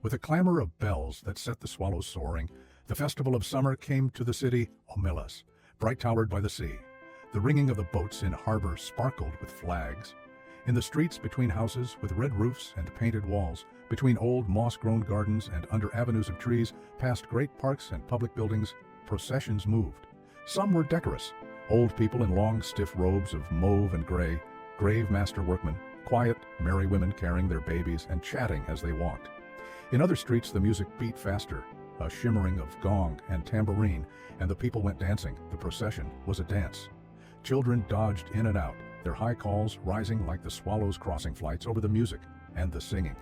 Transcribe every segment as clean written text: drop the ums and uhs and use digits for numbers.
With a clamor of bells that set the swallows soaring, the festival of summer came to the city Omelas, bright-towered by the sea. The ringing of the boats in harbor sparkled with flags. In the streets between houses with red roofs and painted walls, between old moss-grown gardens and under avenues of trees, past great parks and public buildings, processions moved. Some were decorous, old people in long, stiff robes of mauve and gray, grave master workmen, quiet, merry women carrying their babies and chatting as they walked. In other streets the music beat faster, a shimmering of gong and tambourine, and the people went dancing. The procession was a dance. Children dodged in and out, their high calls rising like the swallows crossing flights over the music and the singing.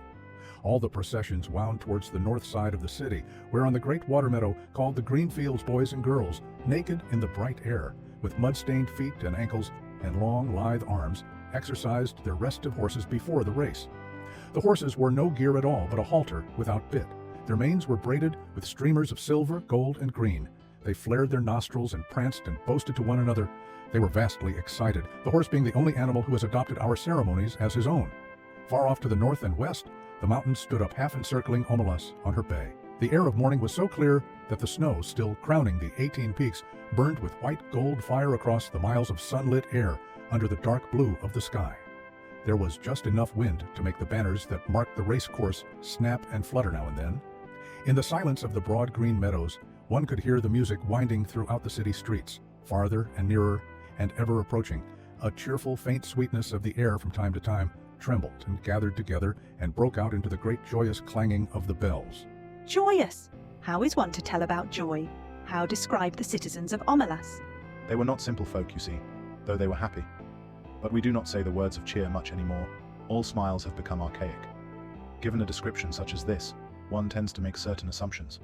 All the processions wound towards the north side of the city, where on the great water meadow called the green fields boys and girls, naked in the bright air, with mud-stained feet and ankles and long, lithe arms, exercised their restive horses before the race. The horses wore no gear at all but a halter without bit. Their manes were braided with streamers of silver, gold, and green. They flared their nostrils and pranced and boasted to one another. They were vastly excited, the horse being the only animal who has adopted our ceremonies as his own. Far off to the north and west, the mountains stood up half-encircling Omelas on her bay. The air of morning was so clear that the snow, still crowning the 18 peaks, burned with white gold fire across the miles of sunlit air under the dark blue of the sky. There was just enough wind to make the banners that marked the race course snap and flutter now and then. In the silence of the broad green meadows, one could hear the music winding throughout the city streets, farther and nearer, and ever approaching. A cheerful, faint sweetness of the air from time to time trembled and gathered together and broke out into the great joyous clanging of the bells. Joyous! How is one to tell about joy? How describe the citizens of Omelas? They were not simple folk, you see, though they were happy. But we do not say the words of cheer much anymore. All smiles have become archaic. Given a description such as this, one tends to make certain assumptions.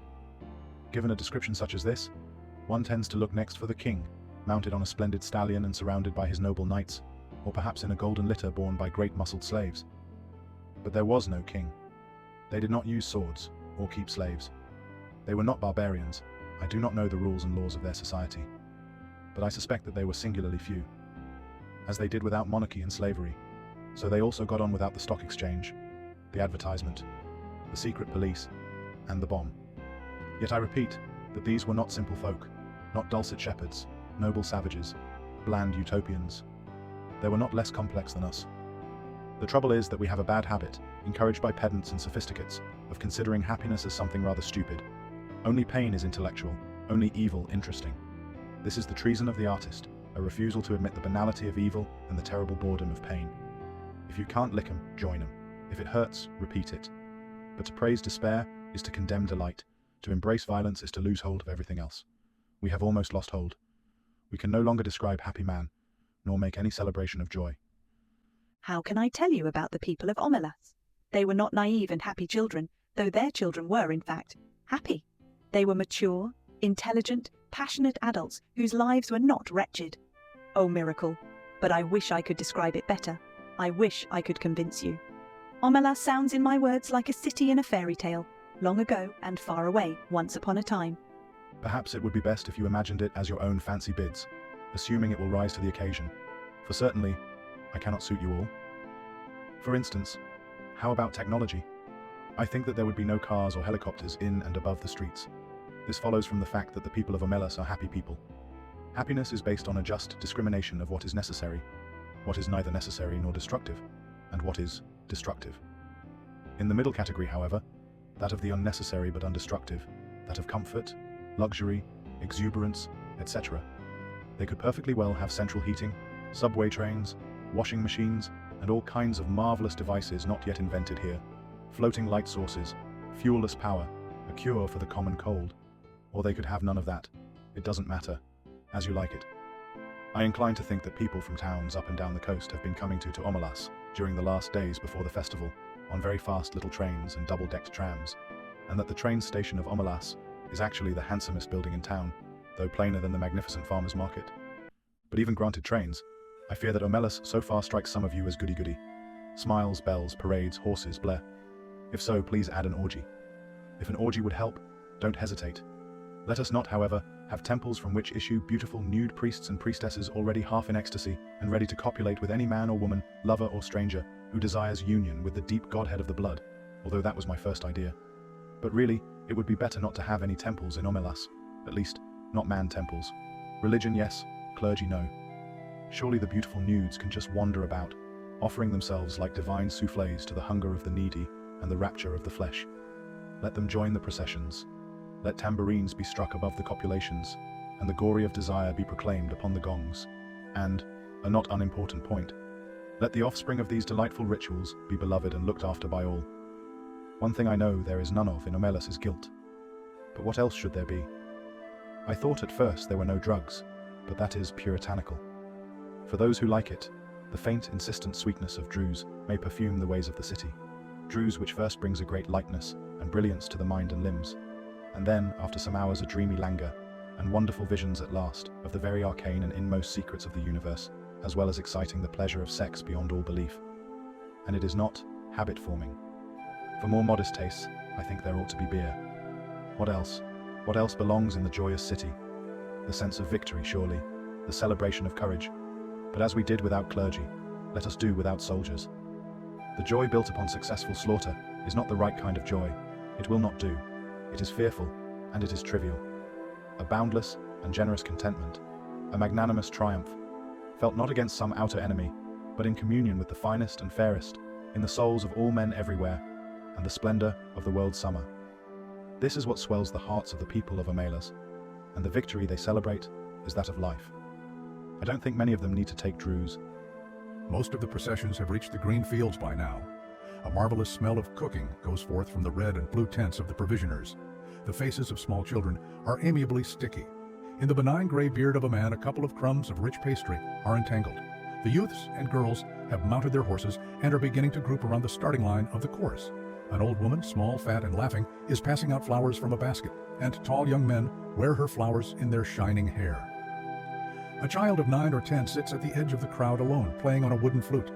Given a description such as this, one tends to look next for the king, mounted on a splendid stallion and surrounded by his noble knights, or perhaps in a golden litter borne by great muscled slaves. But there was no king. They did not use swords, or keep slaves. They were not barbarians. I do not know the rules and laws of their society, but I suspect that they were singularly few. As they did without monarchy and slavery, so they also got on without the stock exchange, the advertisement, the secret police, and the bomb. Yet I repeat that these were not simple folk, not dulcet shepherds, noble savages, bland utopians. They were not less complex than us. The trouble is that we have a bad habit, encouraged by pedants and sophisticates, of considering happiness as something rather stupid. Only pain is intellectual, only evil interesting. This is the treason of the artist, a refusal to admit the banality of evil and the terrible boredom of pain. If you can't lick 'em, join 'em. If it hurts, repeat it. But to praise despair is to condemn delight. To embrace violence is to lose hold of everything else. We have almost lost hold. We can no longer describe happy man, nor make any celebration of joy. How can I tell you about the people of Omelas? They were not naive and happy children, though their children were, in fact, happy. They were mature, intelligent, passionate adults whose lives were not wretched. Oh, miracle! But I wish I could describe it better. I wish I could convince you. Omelas sounds in my words like a city in a fairy tale, long ago and far away, once upon a time. Perhaps it would be best if you imagined it as your own fancy bids, assuming it will rise to the occasion, for certainly, I cannot suit you all. For instance, how about technology? I think that there would be no cars or helicopters in and above the streets. This follows from the fact that the people of Omelas are happy people. Happiness is based on a just discrimination of what is necessary, what is neither necessary nor destructive, and what is destructive. In the middle category, however, that of the unnecessary but undestructive, that of comfort, luxury, exuberance, etc. They could perfectly well have central heating, subway trains, washing machines, and all kinds of marvelous devices not yet invented here, floating light sources, fuelless power, a cure for the common cold. Or they could have none of that. It doesn't matter. As you like it. I incline to think that people from towns up and down the coast have been coming to Omelas during the last days before the festival, on very fast little trains and double-decked trams, and that the train station of Omelas is actually the handsomest building in town, though plainer than the magnificent farmer's market. But even granted trains, I fear that Omelas so far strikes some of you as goody-goody. Smiles, bells, parades, horses, blare. If so, please add an orgy. If an orgy would help, don't hesitate. Let us not, however, have temples from which issue beautiful nude priests and priestesses already half in ecstasy and ready to copulate with any man or woman, lover or stranger, who desires union with the deep godhead of the blood, although that was my first idea. But really, it would be better not to have any temples in Omelas. At least, not man temples. Religion, yes. Clergy, no. Surely the beautiful nudes can just wander about, offering themselves like divine soufflés to the hunger of the needy and the rapture of the flesh. Let them join the processions. Let tambourines be struck above the copulations, and the glory of desire be proclaimed upon the gongs. And, a not unimportant point, let the offspring of these delightful rituals be beloved and looked after by all. One thing I know there is none of in Omelas is guilt. But what else should there be? I thought at first there were no drugs, but that is puritanical. For those who like it, the faint, insistent sweetness of druse may perfume the ways of the city. Druse which first brings a great lightness and brilliance to the mind and limbs, and then, after some hours, a dreamy languor, and wonderful visions at last of the very arcane and inmost secrets of the universe, as well as exciting the pleasure of sex beyond all belief. And it is not habit-forming. For more modest tastes, I think there ought to be beer. What else? What else belongs in the joyous city? The sense of victory, surely, the celebration of courage. But as we did without clergy, let us do without soldiers. The joy built upon successful slaughter is not the right kind of joy. It will not do. It is fearful, and it is trivial. A boundless and generous contentment, a magnanimous triumph, felt not against some outer enemy, but in communion with the finest and fairest, in the souls of all men everywhere, and the splendor of the world's summer. This is what swells the hearts of the people of Omelas, and the victory they celebrate is that of life. I don't think many of them need to take druse. Most of the processions have reached the green fields by now. A marvelous smell of cooking goes forth from the red and blue tents of the provisioners. The faces of small children are amiably sticky. In the benign gray beard of a man, a couple of crumbs of rich pastry are entangled. The youths and girls have mounted their horses and are beginning to group around the starting line of the course. An old woman, small, fat, and laughing, is passing out flowers from a basket, and tall young men wear her flowers in their shining hair. A child of 9 or 10 sits at the edge of the crowd alone, playing on a wooden flute.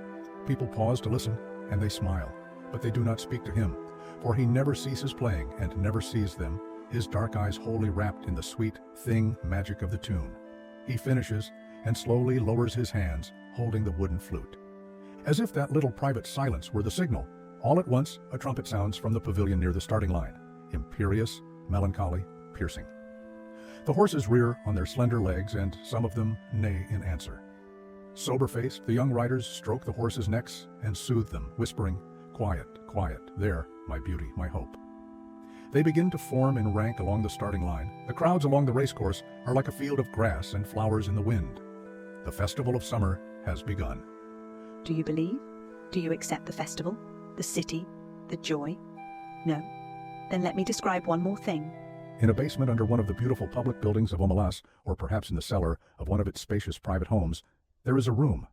People pause to listen, and they smile, but they do not speak to him, for he never ceases playing and never sees them, his dark eyes wholly wrapped in the sweet, thing magic of the tune. He finishes, and slowly lowers his hands, holding the wooden flute. As if that little private silence were the signal, all at once a trumpet sounds from the pavilion near the starting line, imperious, melancholy, piercing. The horses rear on their slender legs, and some of them neigh in answer. Sober-faced, the young riders stroke the horses' necks and soothe them, whispering, "Quiet, quiet, there, my beauty, my hope." They begin to form in rank along the starting line. The crowds along the racecourse are like a field of grass and flowers in the wind. The festival of summer has begun. Do you believe? Do you accept the festival? The city? The joy? No? Then let me describe one more thing. In a basement under one of the beautiful public buildings of Omelas, or perhaps in the cellar of one of its spacious private homes, there is a room.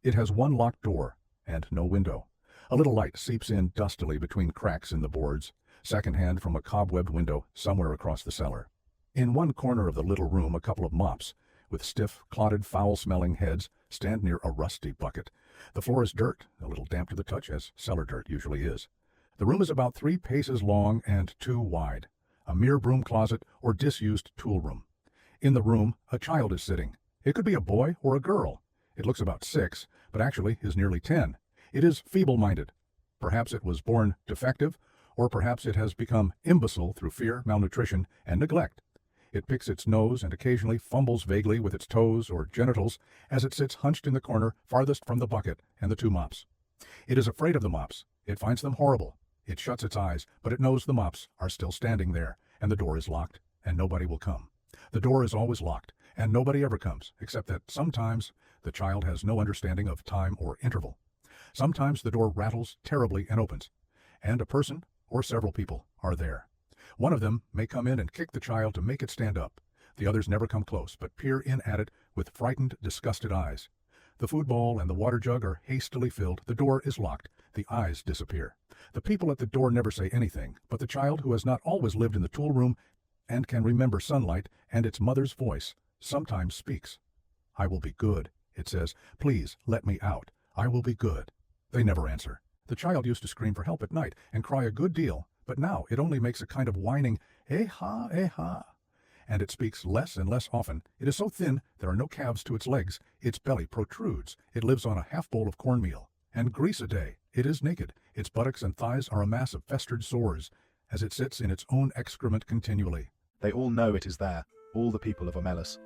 It has one locked door and no window. A little light seeps in dustily between cracks in the boards, secondhand from a cobwebbed window somewhere across the cellar. In one corner of the little room, a couple of mops, with stiff, clotted, foul-smelling heads, stand near a rusty bucket. The floor is dirt, a little damp to the touch, as cellar dirt usually is. The room is about 3 paces long and 2 wide, a mere broom closet or disused tool room. In the room, a child is sitting. It could be a boy or a girl. It looks about 6, but actually is nearly 10. It is feeble-minded. Perhaps it was born defective, or perhaps it has become imbecile through fear, malnutrition, and neglect. It picks its nose and occasionally fumbles vaguely with its toes or genitals as it sits hunched in the corner farthest from the bucket and the 2 mops. It is afraid of the mops. It finds them horrible. It shuts its eyes, but it knows the mops are still standing there, and the door is locked, and nobody will come. The door is always locked, and nobody ever comes, except that sometimes the child has no understanding of time or interval. Sometimes the door rattles terribly and opens, and a person or several people are there. One of them may come in and kick the child to make it stand up. The others never come close, but peer in at it with frightened, disgusted eyes. The food bowl and the water jug are hastily filled. The door is locked. The eyes disappear. The people at the door never say anything, but the child, who has not always lived in the tool room and can remember sunlight and its mother's voice, sometimes speaks. "I will be good," it says. "Please let me out. I will be good." They never answer. The child used to scream for help at night and cry a good deal, but now it only makes a kind of whining, "Eh-ha, eh-ha." And it speaks less and less often. It is so thin there are no calves to its legs. Its belly protrudes. It lives on a half-bowl of cornmeal and grease a day. It is naked. Its buttocks and thighs are a mass of festered sores, as it sits in its own excrement continually. They all know it is there, all the people of Omelas.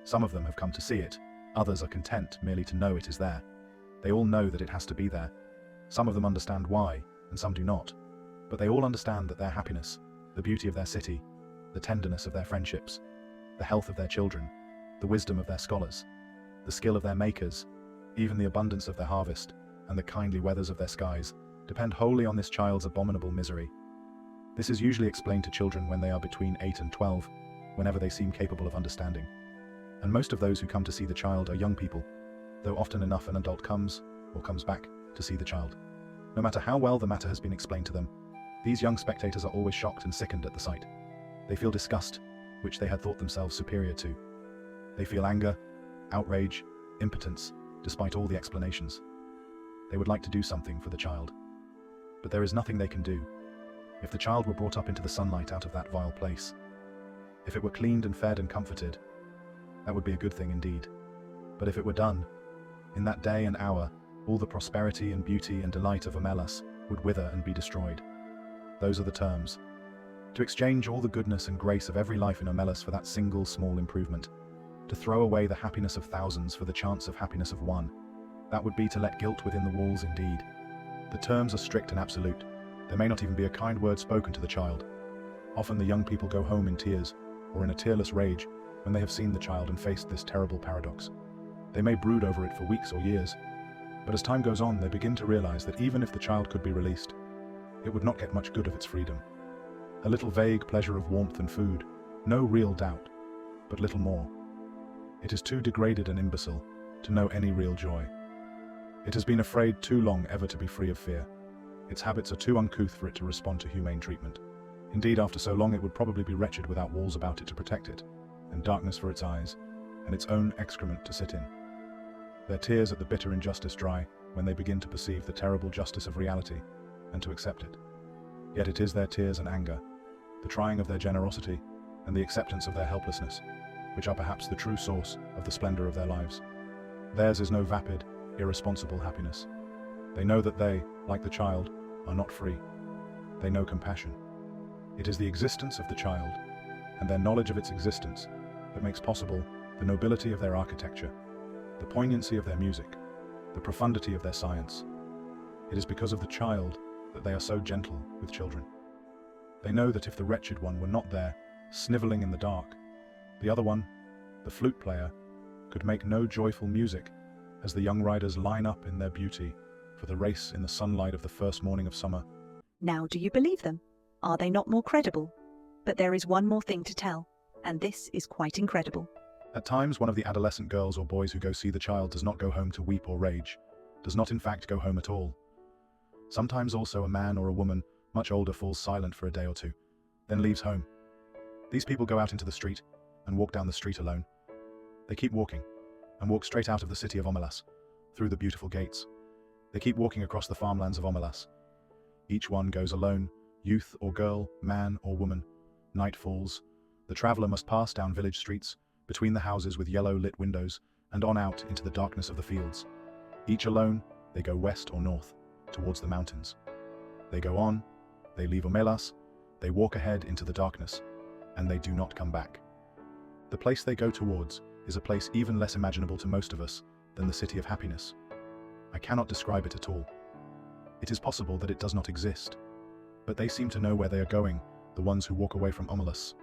Some of them have come to see it, others are content merely to know it is there. They all know that it has to be there. Some of them understand why, and some do not. But they all understand that their happiness, the beauty of their city, the tenderness of their friendships, the health of their children, the wisdom of their scholars, the skill of their makers, even the abundance of their harvest, and the kindly weathers of their skies, depend wholly on this child's abominable misery. This is usually explained to children when they are between 8 and 12, whenever they seem capable of understanding. And most of those who come to see the child are young people, though often enough an adult comes, or comes back, to see the child. No matter how well the matter has been explained to them, these young spectators are always shocked and sickened at the sight. They feel disgust, which they had thought themselves superior to. They feel anger, outrage, impotence, despite all the explanations. They would like to do something for the child. But there is nothing they can do. If the child were brought up into the sunlight out of that vile place, if it were cleaned and fed and comforted, that would be a good thing indeed. But if it were done, in that day and hour, all the prosperity and beauty and delight of Omelas would wither and be destroyed. Those are the terms. To exchange all the goodness and grace of every life in Omelas for that single small improvement. To throw away the happiness of thousands for the chance of happiness of one. That would be to let guilt within the walls indeed. The terms are strict and absolute. There may not even be a kind word spoken to the child. Often the young people go home in tears, or in a tearless rage, when they have seen the child and faced this terrible paradox. They may brood over it for weeks or years, but as time goes on they begin to realize that even if the child could be released, it would not get much good of its freedom. A little vague pleasure of warmth and food, no real doubt, but little more. It is too degraded and imbecile to know any real joy. It has been afraid too long ever to be free of fear. Its habits are too uncouth for it to respond to humane treatment. Indeed, after so long it would probably be wretched without walls about it to protect it, and darkness for its eyes, and its own excrement to sit in. Their tears at the bitter injustice dry when they begin to perceive the terrible justice of reality, and to accept it. Yet it is their tears and anger, the trying of their generosity, and the acceptance of their helplessness, which are perhaps the true source of the splendor of their lives. Theirs is no vapid, irresponsible happiness. They know that they, like the child, are not free. They know compassion. It is the existence of the child, and their knowledge of its existence, that makes possible the nobility of their architecture, the poignancy of their music, the profundity of their science. It is because of the child that they are so gentle with children. They know that if the wretched one were not there, snivelling in the dark, the other one, the flute player, could make no joyful music as the young riders line up in their beauty for the race in the sunlight of the first morning of summer. Now do you believe them? Are they not more credible? But there is one more thing to tell, and this is quite incredible. At times, one of the adolescent girls or boys who go see the child does not go home to weep or rage, does not in fact go home at all. Sometimes also a man or a woman, much older, falls silent for a day or two, then leaves home. These people go out into the street and walk down the street alone. They keep walking, and walk straight out of the city of Omelas, through the beautiful gates. They keep walking across the farmlands of Omelas. Each one goes alone, youth or girl, man or woman. Night falls. The traveler must pass down village streets, between the houses with yellow-lit windows, and on out into the darkness of the fields. Each alone, they go west or north, towards the mountains. They go on, they leave Omelas, they walk ahead into the darkness, and they do not come back. The place they go towards is a place even less imaginable to most of us than the city of happiness. I cannot describe it at all. It is possible that it does not exist, but they seem to know where they are going, the ones who walk away from Omelas.